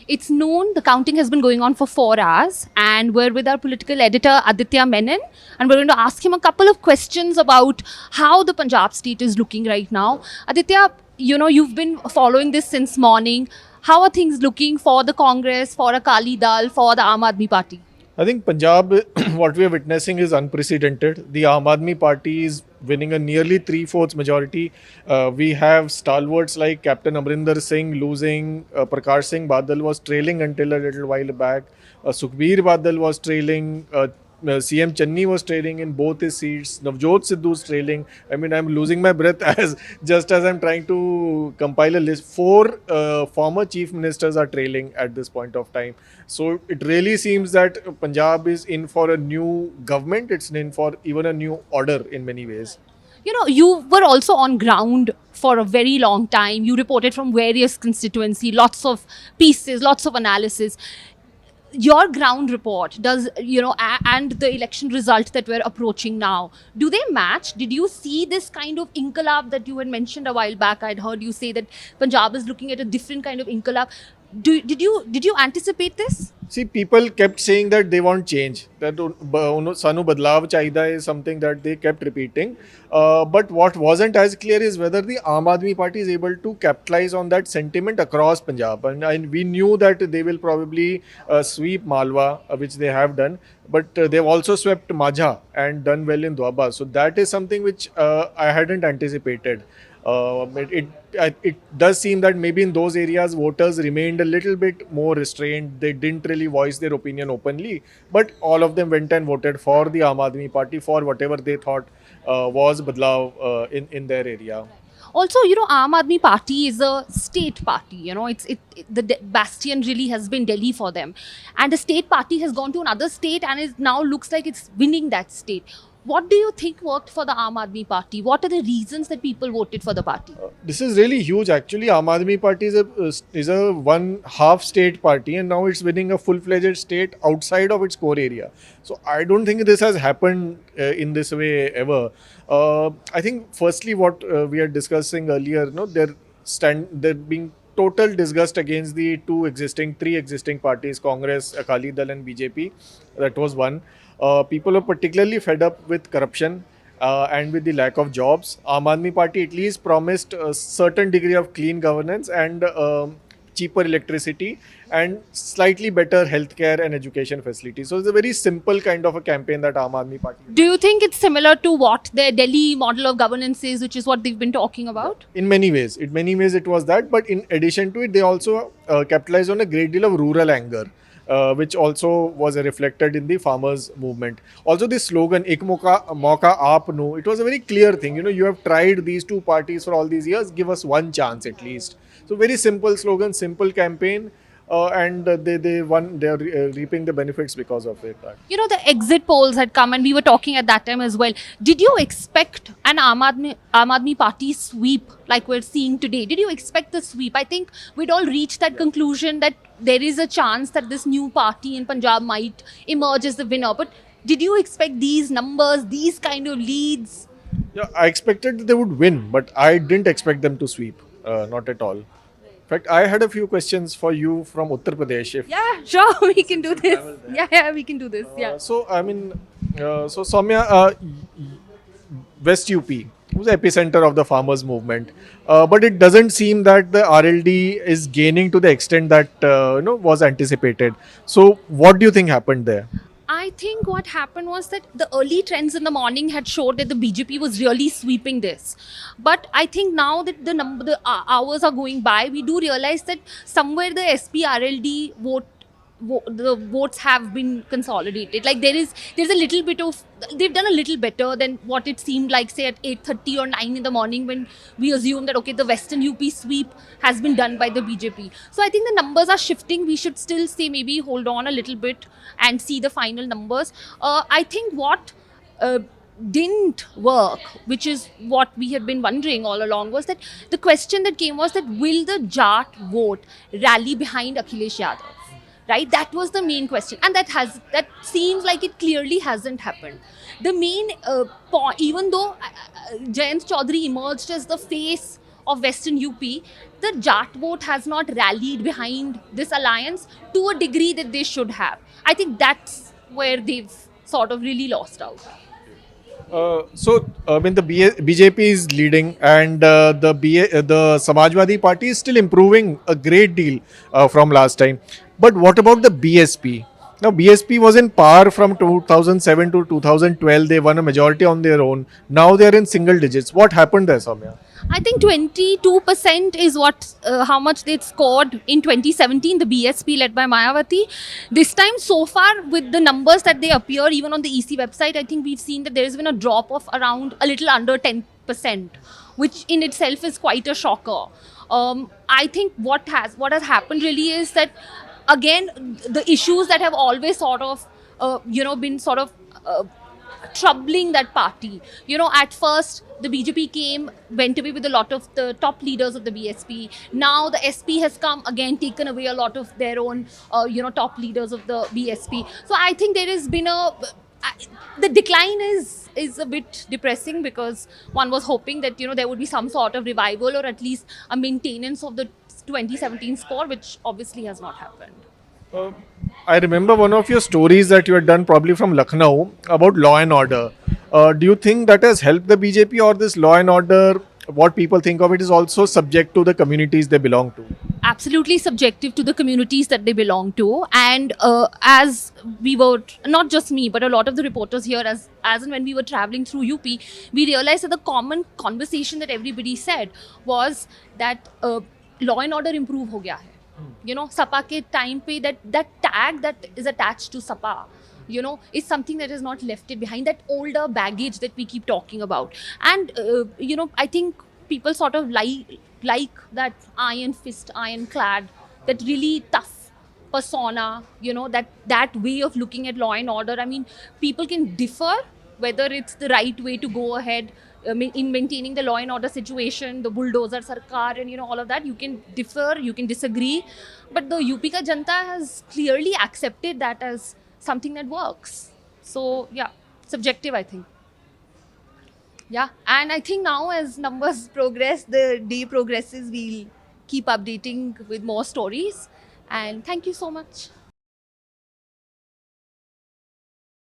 It's known the counting has been going on for 4 hours, and we're with our political editor Aditya Menon, and we're going to ask him a couple of questions about how the Punjab state is looking right now. Aditya, you've been following this since morning. How are things looking for the Congress, for Akali Dal, for the Aam Aadmi Party? I think Punjab, what we are witnessing is unprecedented. The Aam Aadmi Party is winning a nearly three-fourths majority. We have stalwarts like Captain Amrinder Singh losing. Prakash Singh Badal was trailing until a little while back. Sukhbir Badal was trailing. CM Channi was trailing in both his seats. Navjot Sidhu is trailing. I mean, I'm losing my breath as I'm trying to compile a list. Four former chief ministers are trailing at this point of time. So it really seems that Punjab is in for a new government. It's in for even a new order in many ways. You were also on ground for a very long time. You reported from various constituency, lots of pieces, lots of analysis. Your ground report and the election result that we're approaching now, do they match? Did you see this kind of inqilab that you had mentioned a while back? I'd heard you say that Punjab is looking at a different kind of inqilab. Did you anticipate this? See, people kept saying that they want change. That Sanu Badlav Chaida is something that they kept repeating. But what wasn't as clear is whether the Aam Aadmi Party is able to capitalize on that sentiment across Punjab. And we knew that they will probably sweep Malwa, which they have done. But they've also swept Majha and done well in Doaba. So that is something which I hadn't anticipated. It does seem that maybe in those areas voters remained a little bit more restrained. They didn't really voice their opinion openly, but all of them went and voted for the Aam Aadmi Party for whatever they thought was Badlav in their area. Also, Aam Aadmi Party is a state party. The bastion really has been Delhi for them, and the state party has gone to another state and is now looks like it's winning that state. What do you think worked for the Aam Aadmi Party? What are the reasons that people voted for the party? This is really huge. Actually, Aam Aadmi Party is a one half state party, and now it's winning a full-fledged state outside of its core area. So I don't think this has happened in this way ever. I think firstly, what we are discussing earlier, they're being total disgust against the three existing parties, Congress, Akali Dal, and BJP. That was one. People are particularly fed up with corruption and with the lack of jobs. Aam Aadmi Party at least promised a certain degree of clean governance and cheaper electricity and slightly better healthcare and education facilities. So it's a very simple kind of a campaign that Aam Aadmi Party. Do you think it's similar to what their Delhi model of governance is, which is what they've been talking about? In many ways, it was that. But in addition to it, they also capitalized on a great deal of rural anger. Which also was reflected in the farmers movement. Also, the slogan "Ek mauka aap no," it was a very clear thing. You have tried these two parties for all these years. Give us one chance at least. So very simple slogan, simple campaign, and they won. They are reaping the benefits because of it. The exit polls had come, and we were talking at that time as well. Did you expect an Aam Aadmi Party sweep like we're seeing today? Did you expect the sweep? I think we'd all reached that conclusion that there is a chance that this new party in Punjab might emerge as the winner. But did you expect these numbers, these kind of leads? Yeah, I expected that they would win, but I didn't expect them to sweep. Not at all. In fact, I had a few questions for you from Uttar Pradesh. Yeah, sure, we can do this. Yeah, we can do this. Yeah. So Soumya, West UP was the epicenter of the farmers' movement, but it doesn't seem that the RLD is gaining to the extent that was anticipated. So, what do you think happened there? I think what happened was that the early trends in the morning had showed that the BJP was really sweeping this. But I think now that the hours are going by, we do realize that somewhere the SP-RLD the votes have been consolidated. Like there's a little bit of, they've done a little better than what it seemed like, say at 8:30 or 9 in the morning when we assumed that, okay, the Western UP sweep has been done by the BJP. So I think the numbers are shifting. We should still say maybe hold on a little bit and see the final numbers. I think what didn't work, which is what we had been wondering all along, was that the question that came was that will the Jat vote rally behind Akhilesh Yadav? Right, that was the main question, and that seems like it clearly hasn't happened. The main point, even though Jayant Chaudhary emerged as the face of Western UP, the Jat vote has not rallied behind this alliance to a degree that they should have. I think that's where they've sort of really lost out. So, I mean, the BJP is leading, and the Samajwadi Party is still improving a great deal from last time. But what about the BSP? Now, BSP was in power from 2007 to 2012. They won a majority on their own. Now they are in single digits. What happened there, Soumya? I think 22% is what how much they scored in 2017, the BSP led by Mayawati. This time, so far, with the numbers that they appear even on the EC website, I think we've seen that there has been a drop of around a little under 10%, which in itself is quite a shocker. I think what has happened really is that again the issues that have always sort of been sort of troubling that party. At first the BJP went away with a lot of the top leaders of the BSP. Now the SP has come again, taken away a lot of their own, top leaders of the BSP. So I think there has been the decline is a bit depressing, because one was hoping that there would be some sort of revival or at least a maintenance of the 2017 score, which obviously has not happened. I remember one of your stories that you had done probably from Lucknow about law and order. Do you think that has helped the BJP, or this law and order, what people think of it, is also subject to the communities they belong to? Absolutely subjective to the communities that they belong to. And as we were, not just me, but a lot of the reporters here, as and when we were traveling through UP, we realized that the common conversation that everybody said was that law and order improve ho gaya hai. Sapa ke time pe that tag that is attached to Sapa, is something that has not left it behind, that older baggage that we keep talking about. And I think people sort of like that iron fist, ironclad, that really tough persona, that way of looking at law and order. I mean, people can differ whether it's the right way to go ahead in maintaining the law and order situation, the bulldozer sarkar, and all of that. You can differ, you can disagree, but the UP ka janta has clearly accepted that as something that works. So yeah, subjective, I think. Yeah, and I think now as numbers progress, the day progresses, we'll keep updating with more stories. And thank you so much.